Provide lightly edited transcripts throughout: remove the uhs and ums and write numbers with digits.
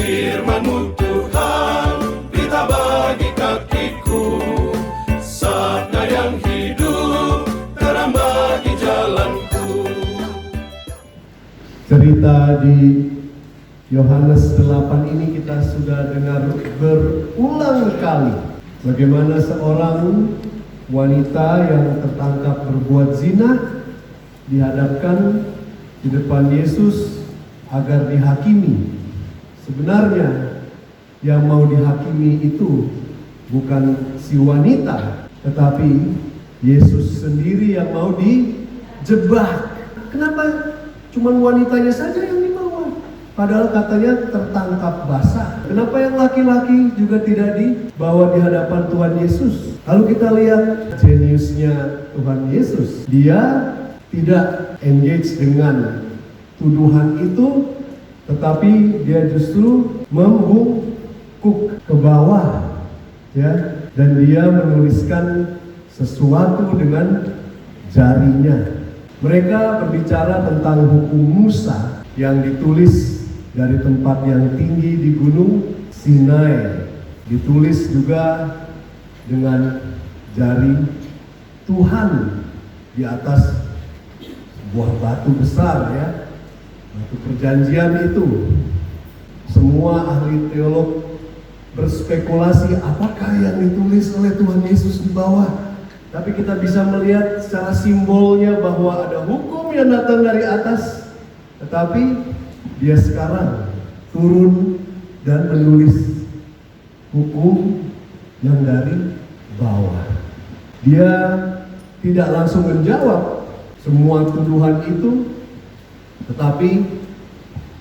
Firman-Mu Tuhan, berita bagi kakiku, sabda yang hidup, terang bagi jalanku. Cerita di Yohanes 8 ini kita sudah dengar berulang kali bagaimana seorang wanita yang tertangkap berbuat zina dihadapkan di depan Yesus agar dihakimi. Sebenarnya yang mau dihakimi itu bukan si wanita, tetapi Yesus sendiri yang mau dijebak. Kenapa cuman wanitanya saja yang dibawa? Padahal katanya tertangkap basah. Kenapa yang laki-laki juga tidak dibawa di hadapan Tuhan Yesus? Lalu kita lihat jeniusnya Tuhan Yesus. Dia tidak engage dengan tuduhan itu, tetapi dia justru membungkuk ke bawah, ya, dan dia menuliskan sesuatu dengan jarinya. Mereka berbicara tentang hukum Musa yang ditulis dari tempat yang tinggi di Gunung Sinai, ditulis juga dengan jari Tuhan di atas sebuah batu besar, ya, batu perjanjian itu. Semua ahli teolog berspekulasi apakah yang ditulis oleh Tuhan Yesus di bawah. Tapi kita bisa melihat secara simbolnya bahwa ada hukum yang datang dari atas, tetapi dia sekarang turun dan menulis hukum yang dari bawah. Dia tidak langsung menjawab semua tuduhan itu, tetapi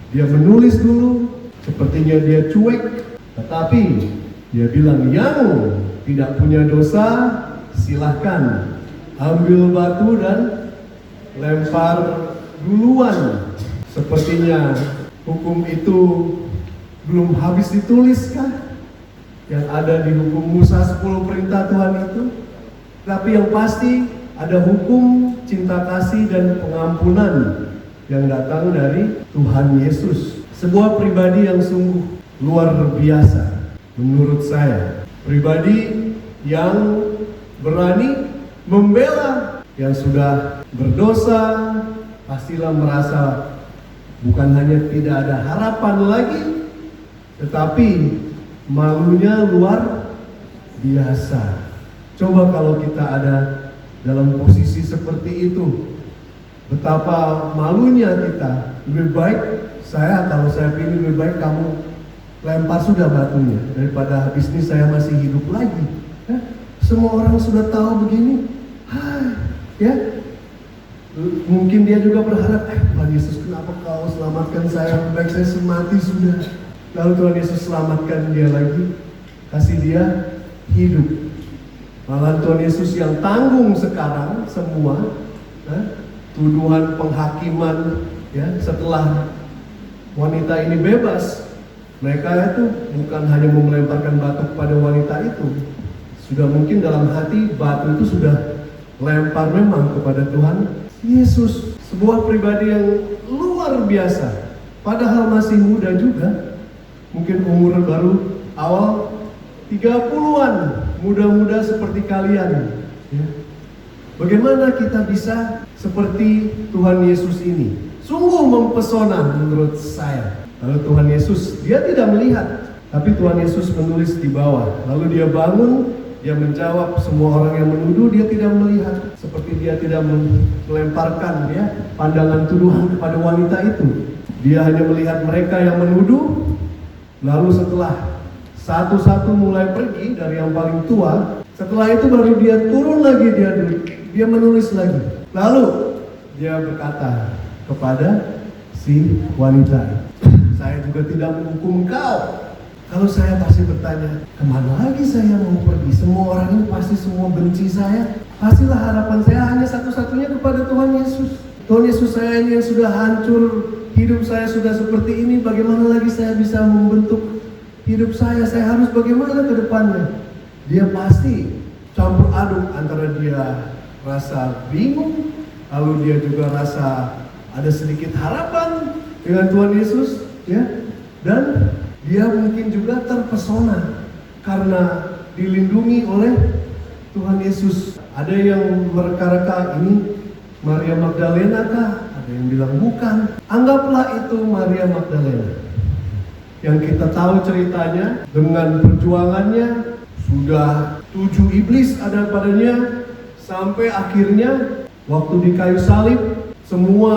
dia menulis dulu, sepertinya dia cuek, tetapi dia bilang yang tidak punya dosa silahkan ambil batu dan lempar duluan. Sepertinya hukum itu belum habis ditulis kah? Yang ada di hukum Musa 10 perintah Tuhan itu. Tapi yang pasti ada hukum cinta kasih dan pengampunan yang datang dari Tuhan Yesus. Sebuah pribadi yang sungguh luar biasa menurut saya. Pribadi yang berani membela yang sudah berdosa, pastilah merasa bukan hanya tidak ada harapan lagi, tetapi malunya luar biasa. Coba kalau kita ada dalam posisi seperti itu, betapa malunya kita. Lebih baik kalau saya pilih, lebih baik kamu lempar sudah batunya daripada habis ini saya masih hidup lagi. Semua orang sudah tahu begini, ya. Mungkin dia juga berharap, Tuhan Yesus kenapa kau selamatkan saya? Lebih baik saya mati sudah. Lalu Tuhan Yesus selamatkan dia lagi, kasih dia hidup. Malah Tuhan Yesus yang tanggung sekarang semua tuduhan penghakiman, ya, setelah wanita ini bebas. Mereka itu bukan hanya melemparkan batu kepada wanita itu, sudah mungkin dalam hati batu itu sudah lempar memang kepada Tuhan Yesus. Sebuah pribadi yang luar biasa, padahal masih muda juga, mungkin umur baru awal 30-an, muda-muda seperti kalian, ya. Bagaimana kita bisa seperti Tuhan Yesus ini? Sungguh mempesona menurut saya. Lalu Tuhan Yesus, dia tidak melihat, tapi Tuhan Yesus menulis di bawah. Lalu dia bangun, dia menjawab semua orang yang menuduh, dia tidak melihat. Seperti dia tidak melemparkan, ya, pandangan tuduhan kepada wanita itu. Dia hanya melihat mereka yang menuduh. Lalu setelah satu-satu mulai pergi dari yang paling tua, setelah itu baru dia turun lagi, dia menulis lagi. Lalu dia berkata kepada si wanita, saya juga tidak menghukum kau. Kalau saya pasti bertanya, kemana lagi saya mau pergi? Semua orang ini pasti semua benci saya. Pastilah harapan saya hanya satu-satunya kepada Tuhan Yesus. Tuhan Yesus, saya ini yang sudah hancur, hidup saya sudah seperti ini, bagaimana lagi saya bisa membentuk hidup saya harus bagaimana ke depannya? Dia pasti campur aduk antara dia rasa bingung, lalu dia juga rasa ada sedikit harapan dengan Tuhan Yesus, ya. Dan Dia mungkin juga terpesona karena dilindungi oleh Tuhan Yesus. Ada yang mereka-reka, ini Maria Magdalena kah? Ada yang bilang bukan. Anggaplah itu Maria Magdalena. Yang kita tahu ceritanya, dengan perjuangannya sudah 7 iblis ada padanya, sampai akhirnya waktu di kayu salib semua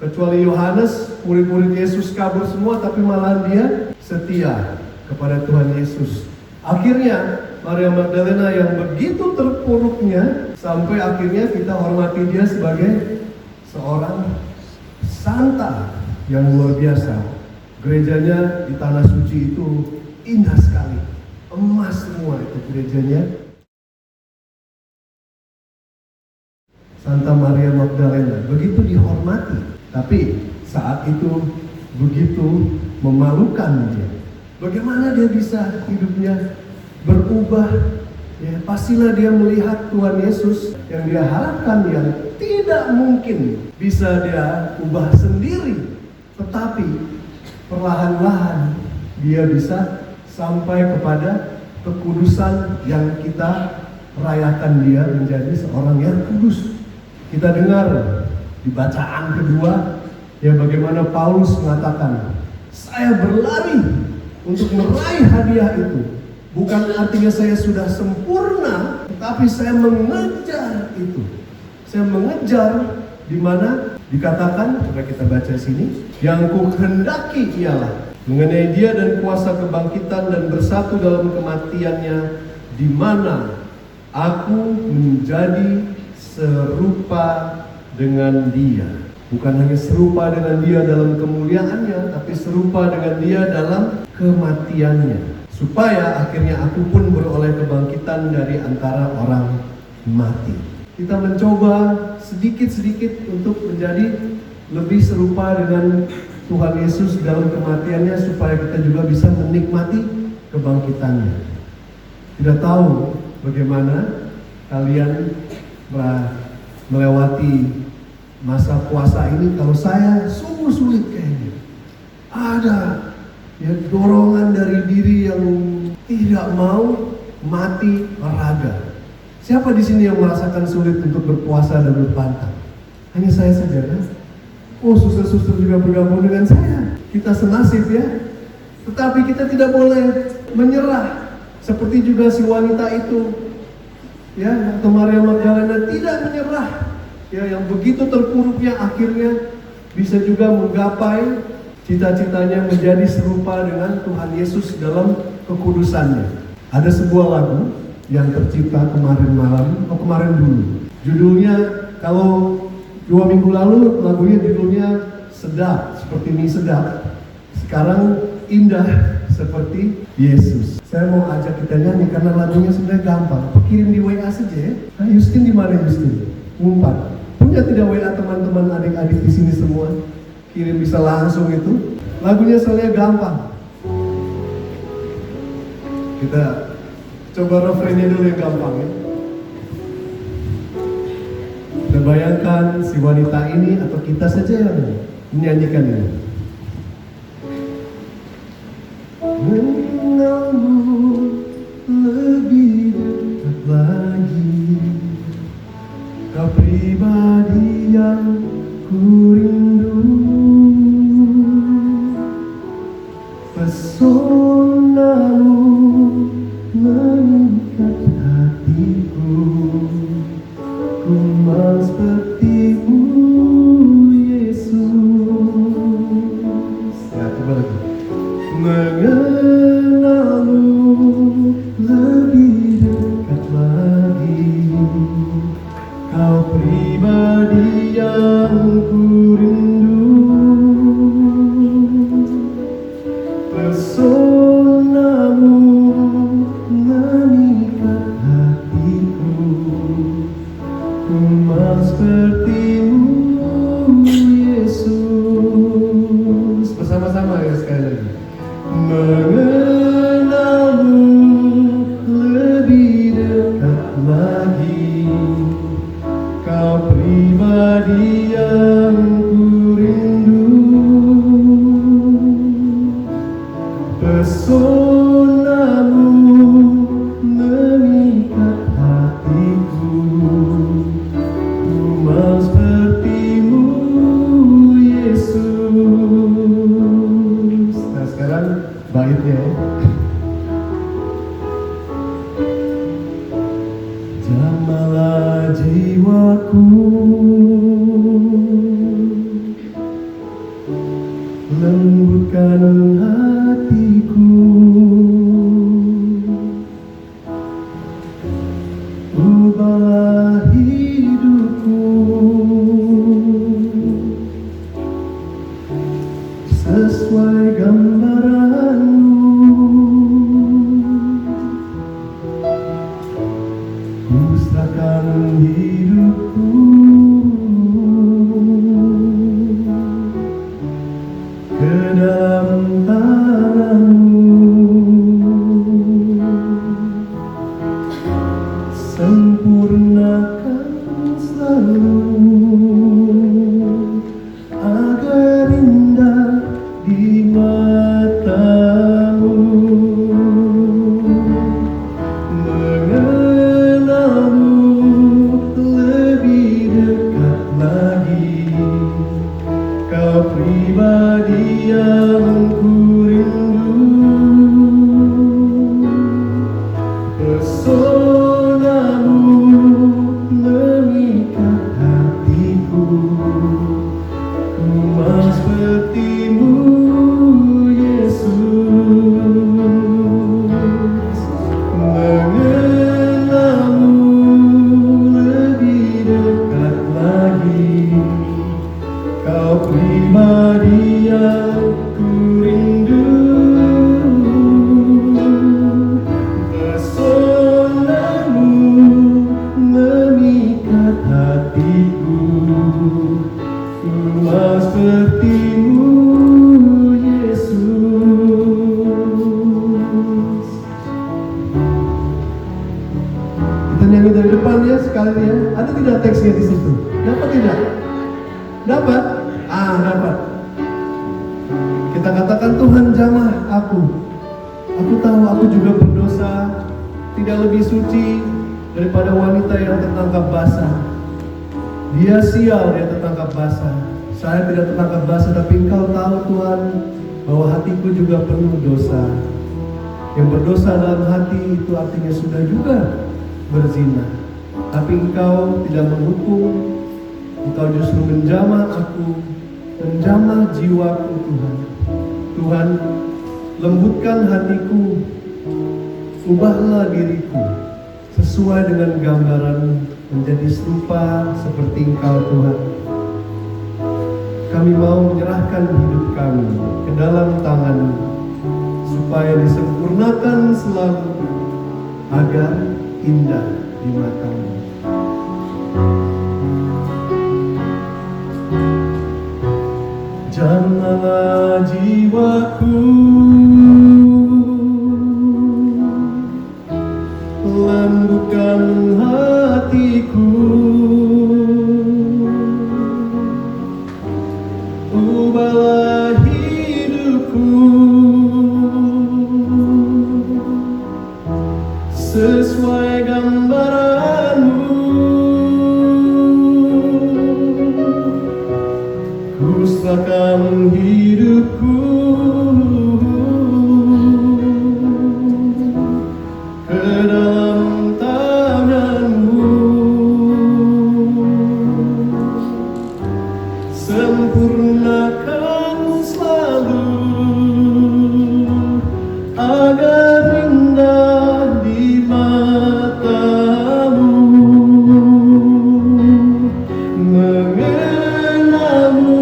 kecuali Yohanes, murid-murid Yesus kabur semua, tapi malah dia setia kepada Tuhan Yesus. Akhirnya Maria Magdalena yang begitu terpuruknya, sampai akhirnya kita hormati dia sebagai seorang santa yang luar biasa. Gerejanya di Tanah Suci itu indah sekali, emas semua itu gerejanya. Santa Maria Magdalena begitu dihormati, tapi saat itu begitu memalukan dia. Bagaimana dia bisa hidupnya berubah? Ya, pastilah dia melihat Tuhan Yesus yang dia harapkan, yang tidak mungkin bisa dia ubah sendiri. Tetapi perlahan-lahan dia bisa sampai kepada kekudusan yang kita rayakan dia menjadi seorang yang kudus. Kita dengar di bacaan kedua, ya bagaimana Paulus mengatakan, saya berlari untuk meraih hadiah itu. Bukan artinya saya sudah sempurna, tetapi saya mengejar itu. Saya mengejar, di mana dikatakan, coba kita baca sini, yang kuhendaki ialah mengenai dia dan kuasa kebangkitan dan bersatu dalam kematiannya, di mana aku menjadi serupa dengan dia. Bukan hanya serupa dengan dia dalam kemuliaannya, tapi serupa dengan dia dalam kematiannya, supaya akhirnya aku pun beroleh kebangkitan dari antara orang mati. Kita mencoba sedikit-sedikit untuk menjadi lebih serupa dengan Tuhan Yesus dalam kematiannya, supaya kita juga bisa menikmati kebangkitannya. Tidak tahu bagaimana kalian melewati masa puasa ini. Kalau saya sungguh sulit kayaknya. Ada ya dorongan dari diri yang tidak mau mati raga. Siapa di sini yang merasakan sulit untuk berpuasa dan berpantang? Hanya saya saja kan? Oh, suster-suster juga bergabung dengan saya. Kita senasib ya. Tetapi kita tidak boleh menyerah. Seperti juga si wanita itu, ya, atau Maria Magdalena tidak menyerah. Ya, yang begitu terpuruknya akhirnya bisa juga menggapai cita-citanya menjadi serupa dengan Tuhan Yesus dalam kekudusannya. Ada sebuah lagu yang tercipta kemarin dulu. Judulnya, kalau 2 minggu lalu lagunya judulnya Sedap, seperti mie sedap. Sekarang Indah seperti Yesus. Saya mau ajak kita nyanyi karena lagunya sebenarnya gampang. Kirim di WA saja ya. Nah, Justin di mana Justin? Ngumpat. Punya tidak WA teman-teman adik-adik di sini semua? Kirim bisa langsung itu. Lagunya soalnya gampang. Kita coba refrainnya dulu yang gampang ya. Kita bayangkan si wanita ini atau kita saja yang menyanyikan ini. Mengenalmu lebih dekat lagi, kau pribadi yang ku rindu. Pesonamu mengikat hatiku, ku mau sepertimu Yesus. Ya, coba lagi. Mengenalmu lebih dekat lagi, kau pribadi yang ku rindu. Pesonamu mengikat hatiku, ku mau sepertimu Yesus. Bersama-sama ya sekali lagi. Mengenalmu lebih dekat lagi, kau pribadi yang ku rindu. Pesonamu memikat hatiku, ku mau sepertimu Yesus. Nah sekarang baitnya ya. Jamahlah jiwaku, lembutkan hatiku, ubahlah hidupku sesuai gambaranmu. Ku serahkan hidupku ke dalam tanganmu, sempurnakan selalu agar indah di matamu, mengenalmu lebih dekat lagi, kau pribadi yang ku rindu. Pesonamu memikat hatiku, ku mau sepertimu Yesus, mengenalmu lebih dekat lagi, kau pribadi yang ku rindu. Pesonamu memikat hatiku, ku mau sepertimu Yesus. Kita nyanyi dari depan ya sekali ya. Ada tidak teksnya di situ? Dapat tidak? Dapat? Dapat. Kita katakan, Tuhan jamah aku. Aku tahu aku juga berdosa, tidak lebih suci daripada wanita yang tertangkap basah. Dia sial, dia tertangkap basah. Saya tidak tertangkap basah, tapi Engkau tahu Tuhan bahwa hatiku juga penuh dosa. Yang berdosa dalam hati itu artinya sudah juga berzina. Tapi Engkau tidak menghukum, Engkau justru menjamah aku, menjamah jiwaku Tuhan. Tuhan, lembutkan hatiku, ubahlah diriku sesuai dengan gambaran-Mu, menjadi serupa seperti Engkau Tuhan. Kami mau menyerahkan hidup kami ke dalam tangan-Mu, supaya disempurnakan selalu agar indah di mata-Mu. Jamahlah jiwaku, lembutkan hatiku, ubahlah hidupku sesuai gambaran-Mu. Ku serahkan hidupku ke dalam tangan-Mu, sempurnakan selalu agar indah di mata-Mu, mengenalmu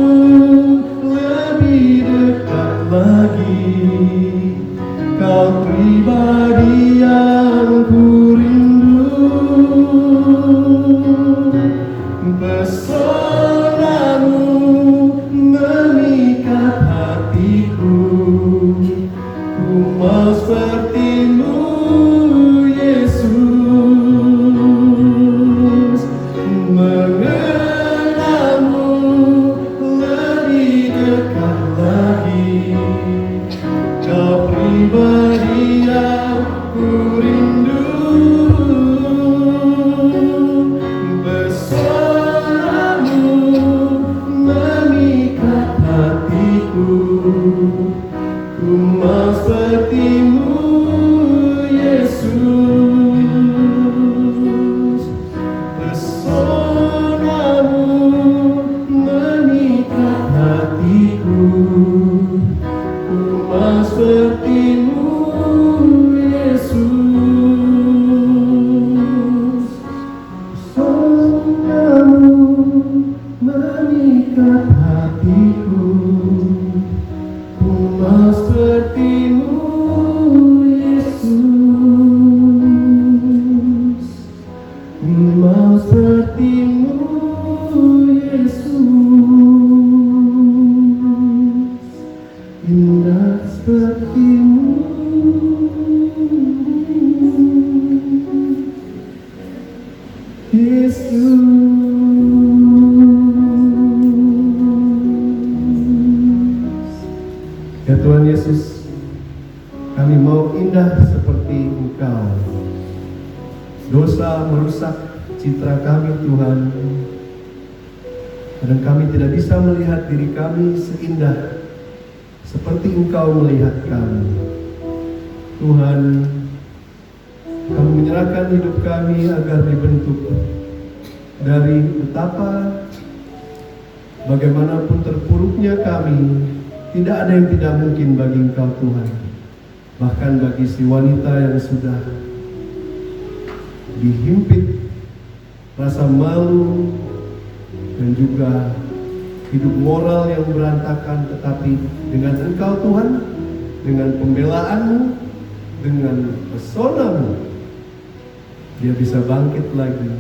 lebih dekat lagi, Kau pribadi yang ku rindu. Pesonamu memikat hatiku, ku mau seperti-Mu Yesus, mengenalmu lebih dekat lagi, Kau pribadi pribadi yang ku rindu, pesonamu memikat hatiku. Ku mau sepertimu, Yesus. Pesonamu memikat hatiku. Ku mau sepertimu, Yesus. Pesonamu memikat hatiku. Ku mau sepertimu, Yesus. Ku mau sepertimu, Yesus. Indah sepertimu, Yesus. Ya Tuhan Yesus, kami mau indah seperti Engkau. Dosa merusak citra kami, Tuhan. Dan kami tidak bisa melihat diri kami seindah seperti Engkau melihat kami. Tuhan, kami menyerahkan hidup kami agar dibentuk dari betapa bagaimanapun terpuruknya kami. Tidak ada yang tidak mungkin bagi Engkau, Tuhan. Bahkan bagi si wanita yang sudah dihimpit rasa malu dan juga hidup moral yang berantakan, tetapi dengan Engkau, Tuhan, dengan pembelaanmu, dengan pesonamu, dia bisa bangkit lagi.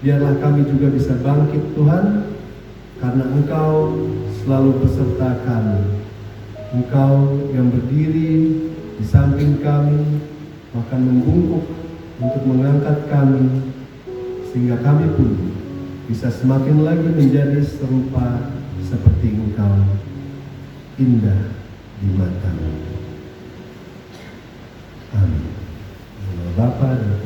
Biarlah kami juga bisa bangkit, Tuhan, karena Engkau selalu beserta kami. Engkau yang berdiri di samping kami, bahkan membungkuk untuk mengangkat kami, sehingga kami pun bisa semakin lagi menjadi serupa seperti Engkau, indah di mata-Mu. Amin. Bapa dan